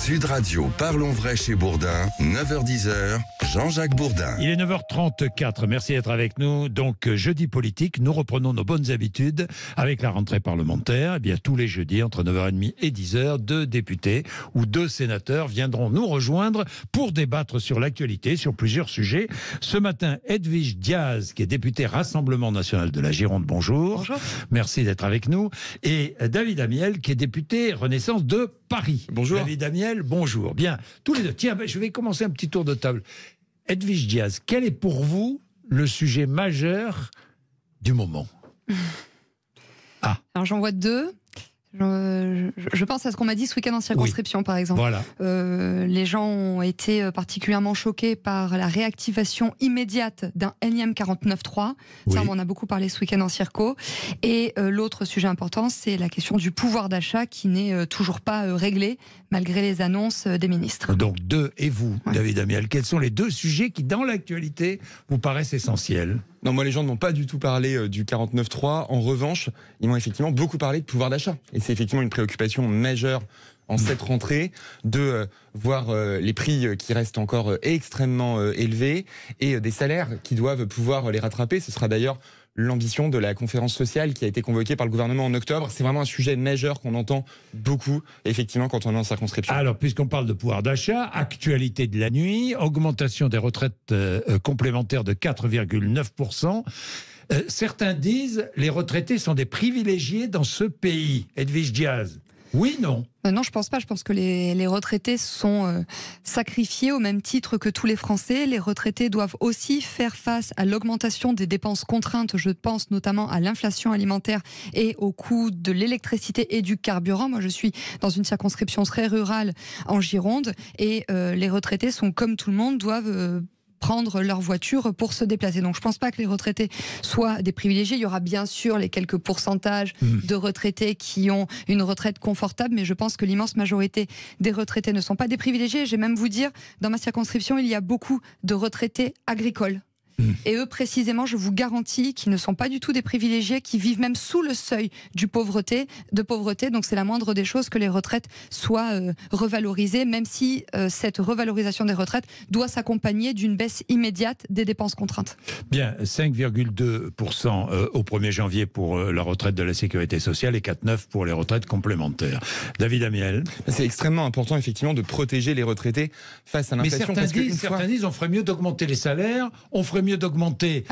Sud Radio, parlons vrai chez Bourdin, 9h-10h, Jean-Jacques Bourdin. Il est 9h34, merci d'être avec nous. Donc, jeudi politique, nous reprenons nos bonnes habitudes avec la rentrée parlementaire. Eh bien, tous les jeudis, entre 9h30 et 10h, 2 députés ou 2 sénateurs viendront nous rejoindre pour débattre sur l'actualité, sur plusieurs sujets. Ce matin, Edwige Diaz, qui est députée Rassemblement National de la Gironde, bonjour. Bonjour. Merci d'être avec nous. Et David Amiel, qui est député Renaissance de Paris. Bonjour. David Amiel, bonjour. Bien, tous les deux. Tiens, je vais commencer un petit tour de table. Edwige Diaz, quel est pour vous le sujet majeur du moment? Alors j'en vois deux. Je pense à ce qu'on m'a dit ce week-end en circonscription, par exemple. Voilà. Les gens ont été particulièrement choqués par la réactivation immédiate d'un énième 49.3. Oui. Ça, on en a beaucoup parlé ce week-end en circo. Et l'autre sujet important, c'est la question du pouvoir d'achat qui n'est toujours pas réglé, malgré les annonces des ministres. Donc deux, et vous, Ouais. David Amiel, quels sont les deux sujets qui, dans l'actualité, vous paraissent essentiels? Non, moi, les gens n'ont pas du tout parlé du 49.3. En revanche, ils m'ont effectivement beaucoup parlé de pouvoir d'achat. Et c'est effectivement une préoccupation majeure en cette rentrée de voir les prix qui restent encore extrêmement élevés et des salaires qui doivent pouvoir les rattraper. Ce sera d'ailleurs l'ambition de la conférence sociale qui a été convoquée par le gouvernement en octobre. C'est vraiment un sujet majeur qu'on entend beaucoup, effectivement, quand on est en circonscription. Alors, puisqu'on parle de pouvoir d'achat, actualité de la nuit, augmentation des retraites complémentaires de 4,9%. Certains disent les retraités sont des privilégiés dans ce pays. Edwige Diaz, oui, non? Non, je pense pas. Je pense que les retraités sont sacrifiés au même titre que tous les Français. Les retraités doivent aussi faire face à l'augmentation des dépenses contraintes. Je pense notamment à l'inflation alimentaire et au coût de l'électricité et du carburant. Moi, je suis dans une circonscription très rurale en Gironde et les retraités sont comme tout le monde, doivent prendre leur voiture pour se déplacer. Donc je pense pas que les retraités soient des privilégiés. Il y aura bien sûr les quelques pourcentages de retraités qui ont une retraite confortable, mais je pense que l'immense majorité des retraités ne sont pas des privilégiés. Je vais même vous dire, dans ma circonscription, il y a beaucoup de retraités agricoles. Et eux, précisément, je vous garantis qu'ils ne sont pas du tout des privilégiés, qui vivent même sous le seuil de pauvreté. Donc c'est la moindre des choses que les retraites soient revalorisées, même si cette revalorisation des retraites doit s'accompagner d'une baisse immédiate des dépenses contraintes. Bien, 5,2% au 1er janvier pour la retraite de la sécurité sociale et 4,9% pour les retraites complémentaires. David Amiel. C'est extrêmement important, effectivement, de protéger les retraités face à Mais l'inflation. certains disent on ferait mieux d'augmenter les salaires, on ferait mieux d'augmenter,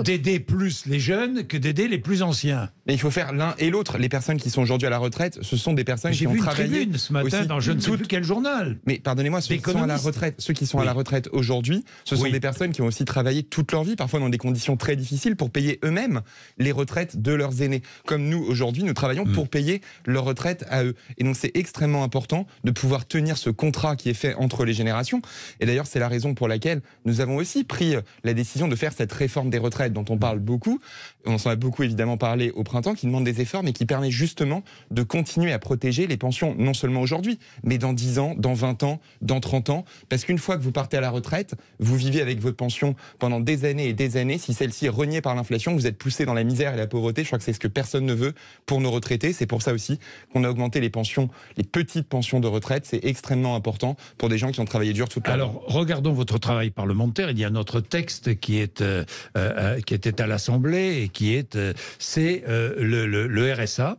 d'aider plus les jeunes que d'aider les plus anciens. Mais il faut faire l'un et l'autre. Les personnes qui sont aujourd'hui à la retraite, ce sont des personnes qui ont travaillé. J'ai vu une tribune ce matin dans je ne sais plus quel journal. Mais pardonnez-moi, ceux qui sont à la retraite aujourd'hui, ce sont des personnes qui ont aussi travaillé toute leur vie, parfois dans des conditions très difficiles, pour payer eux-mêmes les retraites de leurs aînés. Comme nous, aujourd'hui, nous travaillons pour payer leur retraite à eux. Et donc c'est extrêmement important de pouvoir tenir ce contrat qui est fait entre les générations. Et d'ailleurs, c'est la raison pour laquelle nous avons aussi pris la décision de faire cette réforme des retraites dont on parle beaucoup. On s'en a beaucoup évidemment parlé au printemps, qui demande des efforts, mais qui permet justement de continuer à protéger les pensions, non seulement aujourd'hui, mais dans 10 ans, dans 20 ans, dans 30 ans. Parce qu'une fois que vous partez à la retraite, vous vivez avec votre pension pendant des années et des années. Si celle-ci est reniée par l'inflation, vous êtes poussé dans la misère et la pauvreté. Je crois que c'est ce que personne ne veut pour nos retraités. C'est pour ça aussi qu'on a augmenté les pensions, les petites pensions de retraite. C'est extrêmement important pour des gens qui ont travaillé dur toute leur vie. Alors, regardons votre travail parlementaire. Il y a notre texte qui était à l'Assemblée et qui est le RSA.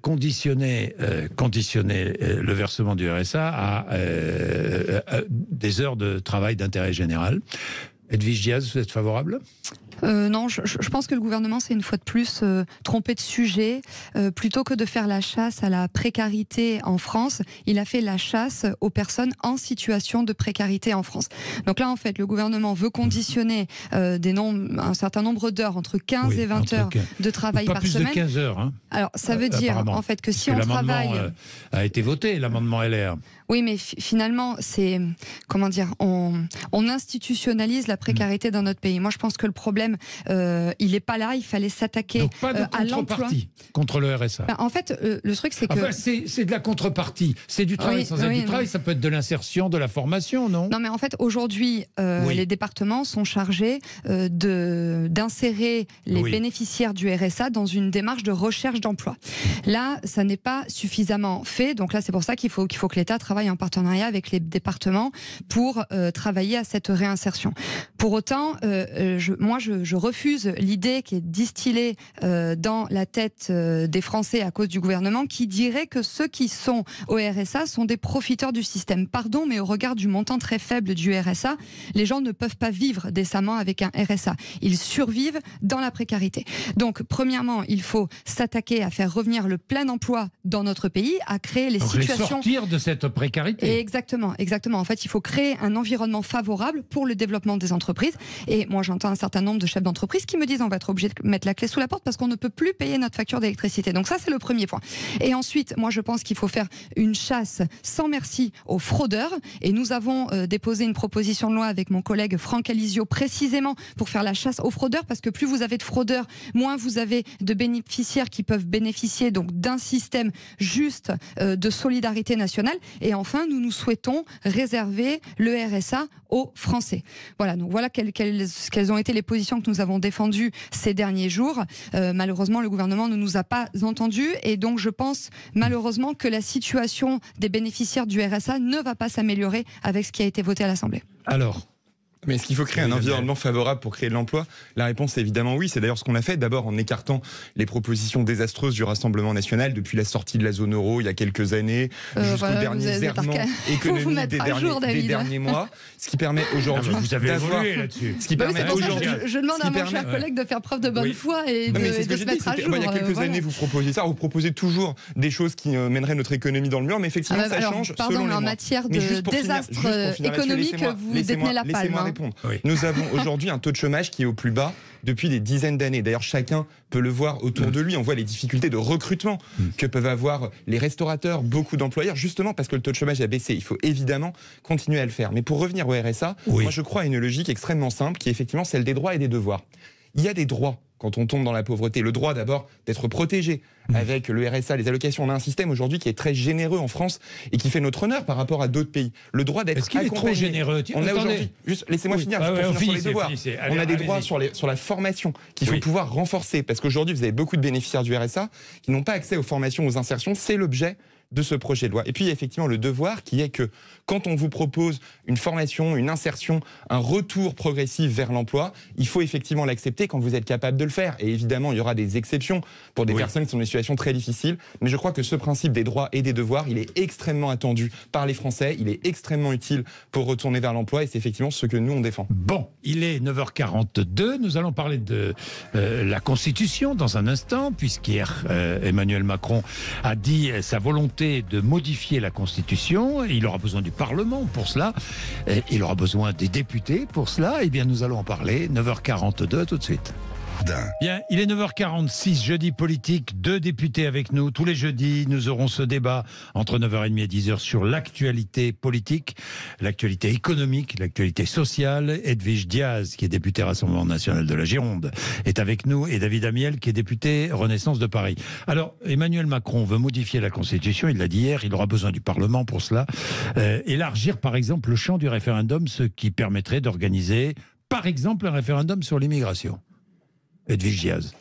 Conditionner le versement du RSA à des heures de travail d'intérêt général. Edwige Diaz, vous êtes favorable ? Non, je pense que le gouvernement s'est une fois de plus trompé de sujet. Plutôt que de faire la chasse à la précarité en France, il a fait la chasse aux personnes en situation de précarité en France. Donc là, en fait, le gouvernement veut conditionner un certain nombre d'heures, entre 15 et 20 heures de travail par semaine. Pas plus de 15 heures. Hein. Alors, ça veut dire, en fait, que si on travaille... L'amendement a été voté, l'amendement LR. Oui, mais finalement, c'est... Comment dire, on institutionnalise la précarité dans notre pays. Moi, je pense que le problème, problème, il n'est pas là. Il fallait s'attaquer Donc pas de à l'emploi. contrepartie contre le RSA. En fait, le truc, c'est que... Enfin, c'est de la contrepartie. C'est du travail sans être du travail. Ça peut être de l'insertion, de la formation, non? Non, mais en fait, aujourd'hui, les départements sont chargés d'insérer les bénéficiaires du RSA dans une démarche de recherche d'emploi. Là, ça n'est pas suffisamment fait. Donc là, c'est pour ça qu'il faut que l'État travaille en partenariat avec les départements pour travailler à cette réinsertion. Pour autant, je refuse l'idée qui est distillée dans la tête des Français à cause du gouvernement qui dirait que ceux qui sont au RSA sont des profiteurs du système. Pardon, mais au regard du montant très faible du RSA, les gens ne peuvent pas vivre décemment avec un RSA. Ils survivent dans la précarité. Donc, premièrement, il faut s'attaquer à faire revenir le plein emploi dans notre pays, à créer les situations... Les sortir de cette précarité. Exactement. En fait, il faut créer un environnement favorable pour le développement des entreprises. Et moi, j'entends un certain nombre de chefs d'entreprise qui me disent on va être obligé de mettre la clé sous la porte parce qu'on ne peut plus payer notre facture d'électricité. Donc ça, c'est le premier point. Et ensuite, moi, je pense qu'il faut faire une chasse sans merci aux fraudeurs. Et nous avons déposé une proposition de loi avec mon collègue Franck Alizio précisément pour faire la chasse aux fraudeurs, parce que plus vous avez de fraudeurs, moins vous avez de bénéficiaires qui peuvent bénéficier donc d'un système juste de solidarité nationale. Et enfin, nous souhaitons réserver le RSA aux Français. Voilà, donc voilà quelles ont été les positions que nous avons défendues ces derniers jours. Malheureusement, le gouvernement ne nous a pas entendus, et donc je pense malheureusement que la situation des bénéficiaires du RSA ne va pas s'améliorer avec ce qui a été voté à l'Assemblée. Alors, mais est-ce qu'il faut créer un environnement favorable pour créer de l'emploi? La réponse est évidemment oui. C'est d'ailleurs ce qu'on a fait. D'abord en écartant les propositions désastreuses du Rassemblement national depuis la sortie de la zone euro il y a quelques années, jusqu'au dernier errement économique des derniers mois. Ce qui permet aujourd'hui d'avoir... Ce qui permet aujourd'hui... Je demande à mon cher collègue de faire preuve de bonne foi et de se mettre à jour. Il y a quelques années, vous proposiez ça. Vous proposez toujours des choses qui mèneraient notre économie dans le mur, mais effectivement, ça change selon les mois. En matière de désastre économique, vous détenez la palme. Oui. Nous avons aujourd'hui un taux de chômage qui est au plus bas depuis des dizaines d'années. D'ailleurs, chacun peut le voir autour de lui. On voit les difficultés de recrutement que peuvent avoir les restaurateurs, beaucoup d'employeurs, justement parce que le taux de chômage a baissé. Il faut évidemment continuer à le faire. Mais pour revenir au RSA, moi je crois à une logique extrêmement simple qui est effectivement celle des droits et des devoirs. Il y a des droits quand on tombe dans la pauvreté. Le droit d'abord d'être protégé avec le RSA, les allocations. On a un système aujourd'hui qui est très généreux en France et qui fait notre honneur par rapport à d'autres pays. Le droit d'être accompagné. Est-ce qu'il est trop généreux? On a aujourd'hui, laissez-moi finir, sur les devoirs. On a des droits sur la formation qu'il faut pouvoir renforcer, parce qu'aujourd'hui vous avez beaucoup de bénéficiaires du RSA qui n'ont pas accès aux formations, aux insertions. C'est l'objet de ce projet de loi. Et puis il y a effectivement le devoir qui est que quand on vous propose une formation, une insertion, un retour progressif vers l'emploi, il faut effectivement l'accepter quand vous êtes capable de le faire. Et évidemment, il y aura des exceptions pour des personnes qui sont dans une situation très difficile. Mais je crois que ce principe des droits et des devoirs, il est extrêmement attendu par les Français. Il est extrêmement utile pour retourner vers l'emploi. Et c'est effectivement ce que nous, on défend. Bon, il est 9h42. Nous allons parler de la Constitution dans un instant, puisqu'hier, Emmanuel Macron a dit sa volonté de modifier la Constitution. Il aura besoin du Parlement pour cela. Il aura besoin des députés pour cela. Eh bien, nous allons en parler. 9h42, tout de suite. Bien, il est 9h46, jeudi politique, 2 députés avec nous. Tous les jeudis, nous aurons ce débat entre 9h30 et 10h sur l'actualité politique, l'actualité économique, l'actualité sociale. Edwige Diaz, qui est député Rassemblement National de la Gironde, est avec nous, et David Amiel, qui est député Renaissance de Paris. Alors, Emmanuel Macron veut modifier la Constitution, il l'a dit hier, il aura besoin du Parlement pour cela. Élargir, par exemple, le champ du référendum, ce qui permettrait d'organiser, par exemple, un référendum sur l'immigration. Edwige Diaz.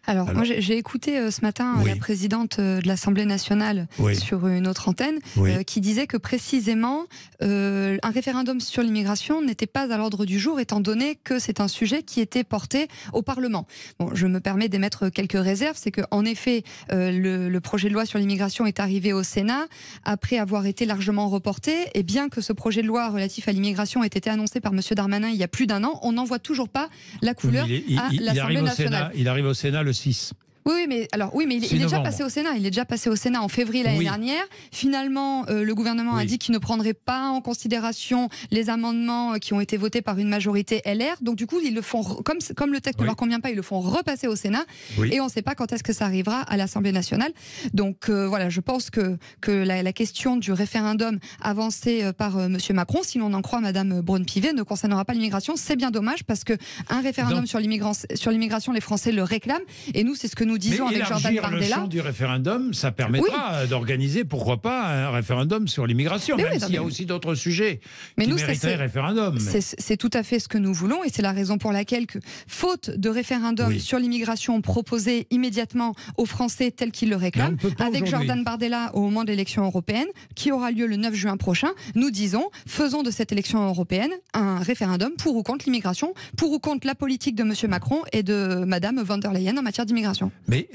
Alors, moi j'ai écouté ce matin la présidente de l'Assemblée nationale sur une autre antenne qui disait que précisément un référendum sur l'immigration n'était pas à l'ordre du jour, étant donné que c'est un sujet qui était porté au Parlement. Bon, je me permets d'émettre quelques réserves, c'est qu'en effet le projet de loi sur l'immigration est arrivé au Sénat après avoir été largement reporté, et bien que ce projet de loi relatif à l'immigration ait été annoncé par M. Darmanin il y a plus d'1 an, on n'en voit toujours pas la couleur à l'Assemblée nationale. Il arrive au Sénat le 6. Oui, mais il est déjà passé au Sénat. Il est déjà passé au Sénat en février l'année dernière. Finalement, le gouvernement a dit qu'il ne prendrait pas en considération les amendements qui ont été votés par une majorité LR. Donc du coup, ils le font comme le texte ne leur convient pas, ils le font repasser au Sénat. Et on ne sait pas quand est-ce que ça arrivera à l'Assemblée nationale. Donc voilà, je pense que la question du référendum avancé par Monsieur Macron, si l'on en croit Madame Braun-Pivet, ne concernera pas l'immigration. C'est bien dommage parce que un référendum sur l'immigration, les Français le réclament. Et nous, c'est ce que nous disons avec Jordan Bardella. Le champ du référendum, ça permettra d'organiser, pourquoi pas, un référendum sur l'immigration, même s'il y a aussi d'autres sujets qui mériteraient référendum. C'est tout à fait ce que nous voulons et c'est la raison pour laquelle, faute de référendum sur l'immigration proposé immédiatement aux Français tel qu'ils le réclament, avec Jordan Bardella au moment de l'élection européenne, qui aura lieu le 9 juin prochain, nous disons, faisons de cette élection européenne un référendum pour ou contre l'immigration, pour ou contre la politique de M. Macron et de Mme von der Leyen en matière d'immigration. Mais,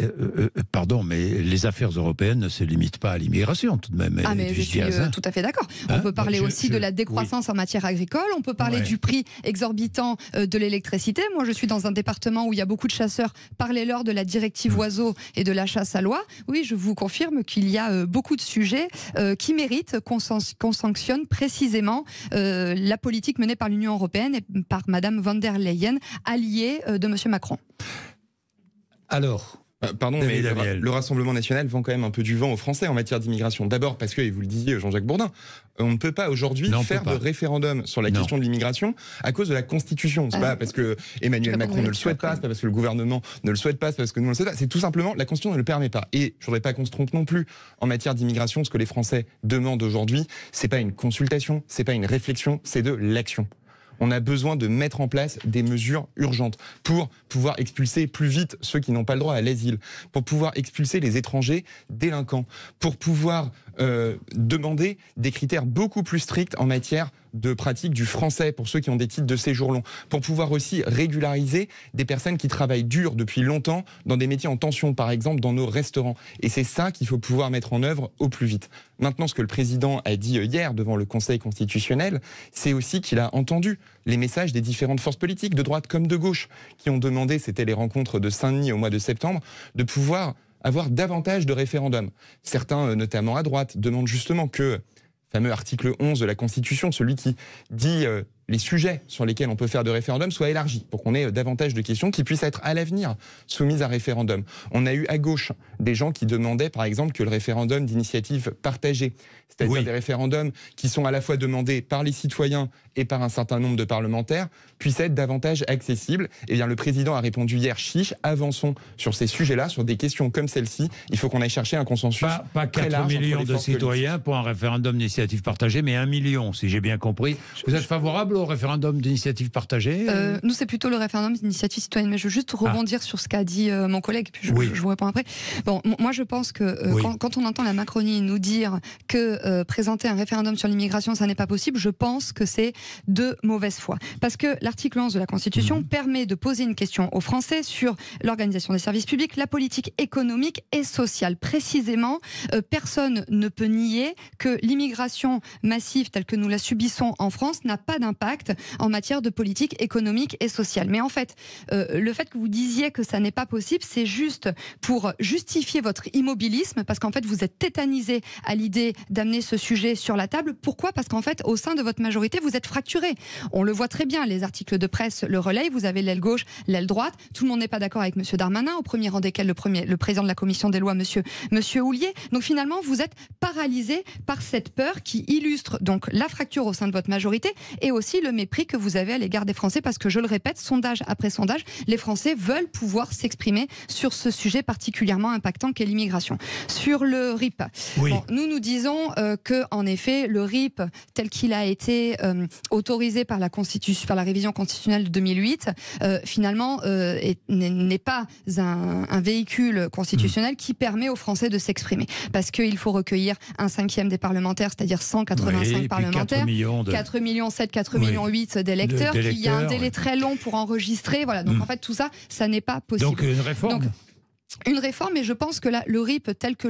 pardon, mais les affaires européennes ne se limitent pas à l'immigration, tout de même. Ah, mais je suis tout à fait d'accord. On peut parler aussi de la décroissance en matière agricole, on peut parler du prix exorbitant de l'électricité. Moi, je suis dans un département où il y a beaucoup de chasseurs. Parlez-leur de la directive oiseaux et de la chasse à l'oie. Oui, je vous confirme qu'il y a beaucoup de sujets qui méritent qu'on sanctionne précisément la politique menée par l'Union européenne et par Mme von der Leyen, alliée de M. Macron. Alors, pardon, mais le Rassemblement national vend quand même un peu du vent aux Français en matière d'immigration. D'abord parce que, et vous le disiez Jean-Jacques Bourdin, on ne peut pas aujourd'hui faire de référendum sur la question de l'immigration à cause de la Constitution. C'est pas parce que Emmanuel Macron ne le souhaite pas, c'est pas parce que le gouvernement ne le souhaite pas, c'est parce que nous ne le souhaitons pas. C'est tout simplement la Constitution ne le permet pas. Et je voudrais pas qu'on se trompe non plus en matière d'immigration. Ce que les Français demandent aujourd'hui, c'est pas une consultation, c'est pas une réflexion, c'est de l'action. On a besoin de mettre en place des mesures urgentes pour pouvoir expulser plus vite ceux qui n'ont pas le droit à l'asile, pour pouvoir expulser les étrangers délinquants, pour pouvoir demander des critères beaucoup plus stricts en matière de pratique du français pour ceux qui ont des titres de séjour long, pour pouvoir aussi régulariser des personnes qui travaillent dur depuis longtemps dans des métiers en tension, par exemple dans nos restaurants. Et c'est ça qu'il faut pouvoir mettre en œuvre au plus vite. Maintenant, ce que le président a dit hier devant le Conseil constitutionnel, c'est aussi qu'il a entendu les messages des différentes forces politiques, de droite comme de gauche, qui ont demandé, c'était les rencontres de Saint-Denis au mois de septembre, de pouvoir avoir davantage de référendums. Certains, notamment à droite, demandent justement que fameux article 11 de la Constitution, celui qui dit les sujets sur lesquels on peut faire de référendum soient élargis, pour qu'on ait davantage de questions qui puissent être à l'avenir soumises à référendum. On a eu à gauche des gens qui demandaient par exemple que le référendum d'initiative partagée, c'est-à-dire des référendums qui sont à la fois demandés par les citoyens et par un certain nombre de parlementaires, puissent être davantage accessibles. Eh bien, le président a répondu hier, chiche, avançons sur ces sujets-là, sur des questions comme celle-ci. Il faut qu'on aille chercher un consensus pas 4 millions de citoyens pour un référendum d'initiative partagée, mais 1 million, si j'ai bien compris. Vous êtes favorable au référendum d'initiative partagée Nous, c'est plutôt le référendum d'initiative citoyenne, mais je veux juste rebondir sur ce qu'a dit mon collègue, puis je vous réponds après. Bon, moi, je pense que quand on entend la Macronie nous dire que présenter un référendum sur l'immigration, ça n'est pas possible, je pense que c'est de mauvaise foi. Parce que l'article 11 de la Constitution permet de poser une question aux Français sur l'organisation des services publics, la politique économique et sociale. Précisément, personne ne peut nier que l'immigration massive telle que nous la subissons en France n'a pas d'impact en matière de politique économique et sociale. Mais en fait, le fait que vous disiez que ça n'est pas possible, c'est juste pour justifier votre immobilisme, parce qu'en fait, vous êtes tétanisé à l'idée d'amener ce sujet sur la table. Pourquoi ? Parce qu'en fait, au sein de votre majorité, vous êtes fracturé. On le voit très bien, les articles de presse le relayent, vous avez l'aile gauche, l'aile droite, tout le monde n'est pas d'accord avec M. Darmanin, au premier rang desquels le président de la commission des lois, M. Houllier. Donc finalement, vous êtes paralysé par cette peur qui illustre donc la fracture au sein de votre majorité et aussi le mépris que vous avez à l'égard des Français, parce que je le répète, sondage après sondage, les Français veulent pouvoir s'exprimer sur ce sujet particulièrement impactant qu'est l'immigration. Sur le RIP, nous disons que en effet, le RIP tel qu'il a été autorisé par la révision constitutionnelle de 2008, finalement n'est pas un véhicule constitutionnel qui permet aux Français de s'exprimer, parce qu'il faut recueillir 1/5 des parlementaires, c'est-à-dire 185 parlementaires, 4 millions 7, 4 millions 8 d'électeurs, qu'il y a un délai très long pour enregistrer. Voilà. Donc en fait, tout ça, ça n'est pas possible. Donc une réforme. une réforme, et je pense que là, le RIP tel que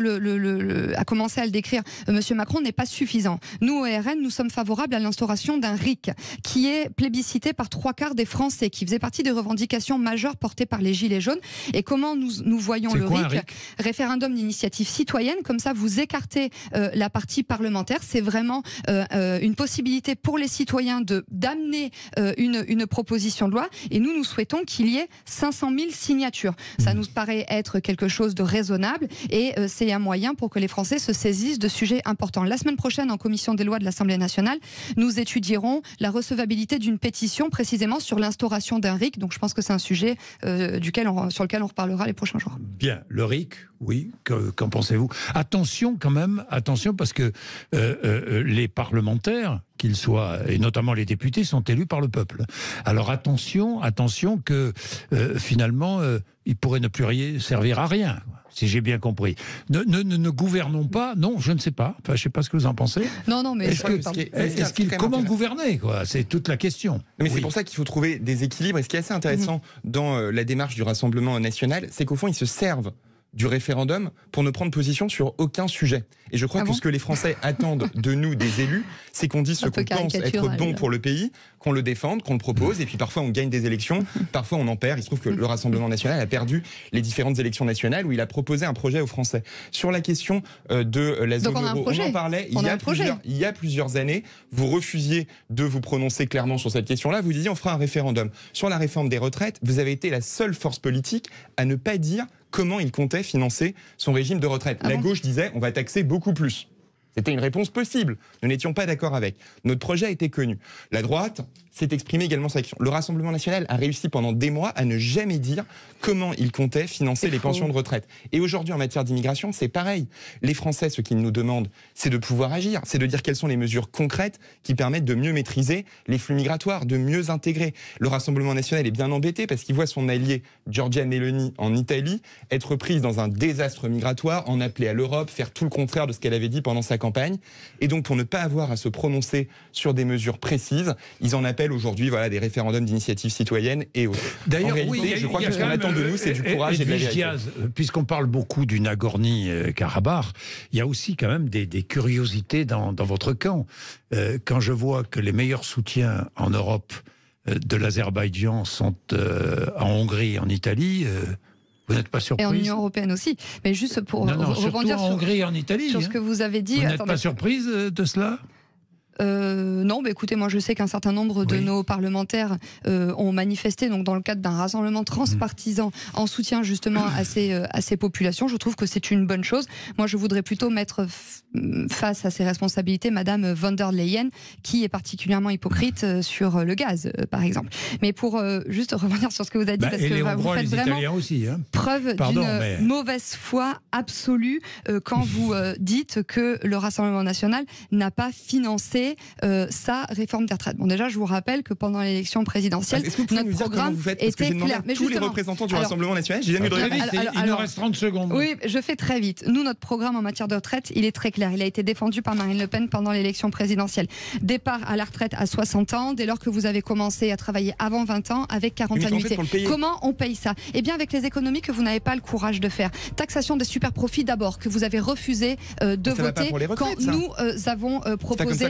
a commencé à le décrire Monsieur Macron n'est pas suffisant. Nous, au RN, nous sommes favorables à l'instauration d'un RIC qui est plébiscité par 3/4 des Français, qui faisait partie des revendications majeures portées par les Gilets jaunes. Et comment nous voyons le RIC? Référendum d'initiative citoyenne, comme ça vous écartez la partie parlementaire. C'est vraiment une possibilité pour les citoyens d'amener une proposition de loi, et nous souhaitons qu'il y ait 500 000 signatures. Ça nous paraît être quelque chose de raisonnable, et c'est un moyen pour que les Français se saisissent de sujets importants. La semaine prochaine, en commission des lois de l'Assemblée nationale, nous étudierons la recevabilité d'une pétition précisément sur l'instauration d'un RIC. Donc je pense que c'est un sujet sur lequel on reparlera les prochains jours. Bien, le RIC, oui, qu'en pensez-vous? Attention quand même, attention, parce que les parlementaires, qu'ils soient, et notamment les députés, sont élus par le peuple. Alors attention que finalement, ils pourraient ne plus servir à rien, si j'ai bien compris. Ne gouvernons pas, non, je ne sais pas. Enfin, je ne sais pas ce que vous en pensez. Non, mais comment gouverner, quoi? C'est toute la question. Mais c'est pour ça qu'il faut trouver des équilibres. Et ce qui est assez intéressant dans la démarche du Rassemblement national, c'est qu'au fond, ils se servent du référendum pour ne prendre position sur aucun sujet. Et je crois que ce que les Français attendent de nous, des élus, c'est qu'on dise ce qu'on pense être bon pour le pays, qu'on le défende, qu'on le propose, et puis parfois on gagne des élections, parfois on en perd. Il se trouve que le Rassemblement national a perdu les différentes élections nationales où il a proposé un projet aux Français. Sur la question de la zone euro, on en parlait il y a plusieurs années. Vous refusiez de vous prononcer clairement sur cette question-là. Vous disiez on fera un référendum. Sur la réforme des retraites, vous avez été la seule force politique à ne pas dire comment il comptait financer son régime de retraite. La gauche disait on va taxer beaucoup plus. C'était une réponse possible. Nous n'étions pas d'accord avec. Notre projet a été connu. La droite s'est exprimée également sur la question. Le Rassemblement national a réussi pendant des mois à ne jamais dire comment il comptait financer les pensions de retraite. Et aujourd'hui, en matière d'immigration, c'est pareil. Les Français, ce qu'ils nous demandent, c'est de pouvoir agir. C'est de dire quelles sont les mesures concrètes qui permettent de mieux maîtriser les flux migratoires, de mieux intégrer. Le Rassemblement national est bien embêté parce qu'il voit son allié Giorgia Meloni en Italie être prise dans un désastre migratoire, en appeler à l'Europe, faire tout le contraire de ce qu'elle avait dit pendant sa campagne. Et donc, pour ne pas avoir à se prononcer sur des mesures précises, ils en appellent aujourd'hui des référendums d'initiative citoyenne et autres. D'ailleurs, je crois que ce qu'on attend de nous, c'est du courage et de la vérité. Puisqu'on parle beaucoup du Nagorno-Karabakh, il y a aussi quand même des curiosités dans votre camp. Quand je vois que les meilleurs soutiens en Europe de l'Azerbaïdjan sont en Hongrie, en Italie... Vous n'êtes pas surprise? Et en Union européenne aussi. Mais juste pour rebondir en Hongrie et en Italie, sur ce que vous avez dit. Vous n'êtes pas surprise de cela? Non, mais écoutez, moi je sais qu'un certain nombre de nos parlementaires ont manifesté donc dans le cadre d'un rassemblement transpartisan en soutien justement à ces populations. Je trouve que c'est une bonne chose. Moi, je voudrais plutôt mettre face à ses responsabilités Madame von der Leyen, qui est particulièrement hypocrite sur le gaz, par exemple. Mais pour juste revenir sur ce que vous avez dit, parce que vous faites vraiment aussi, hein. Preuve d'une mauvaise foi absolue quand vous dites que le Rassemblement national n'a pas financé sa réforme des retraites. Bon, déjà, je vous rappelle que pendant l'élection présidentielle, notre programme était clair. Mais tous les représentants du Rassemblement national, j'ai jamais eu de réponse. Il nous reste 30 secondes. Oui, je fais très vite. Nous, notre programme en matière de retraite, il est très clair. Il a été défendu par Marine Le Pen pendant l'élection présidentielle. Départ à la retraite à 60 ans, dès lors que vous avez commencé à travailler avant 20 ans, avec 40 annuités. Comment on paye ça? Eh bien, avec les économies que vous n'avez pas le courage de faire. Taxation des super profits d'abord, que vous avez refusé de voter quand nous avons proposé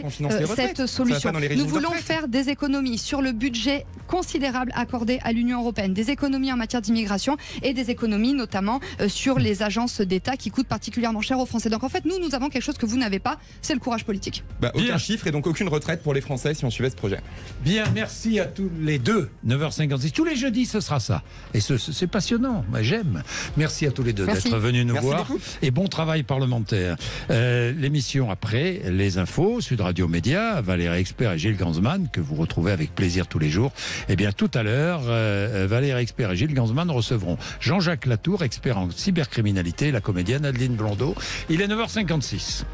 cette solution. Nous voulons faire des économies sur le budget considérable accordé à l'Union européenne, des économies en matière d'immigration et des économies notamment sur les agences d'État qui coûtent particulièrement cher aux Français. Donc en fait, nous avons quelque chose que vous n'avez pas, c'est le courage politique. Aucun chiffre et donc aucune retraite pour les Français si on suivait ce projet. Bien, merci à tous les deux. 9h56, tous les jeudis ce sera ça. Et c'est passionnant, moi j'aime. Merci à tous les deux d'être venus nous voir. Beaucoup. Et bon travail parlementaire. L'émission après, les infos, Sud Radio Média, Valérie Expert et Gilles Gansman, que vous retrouvez avec plaisir tous les jours. Eh bien, tout à l'heure, Valérie Expert et Gilles Gansman recevront Jean-Jacques Latour, expert en cybercriminalité, la comédienne Adeline Blondeau. Il est 9h56.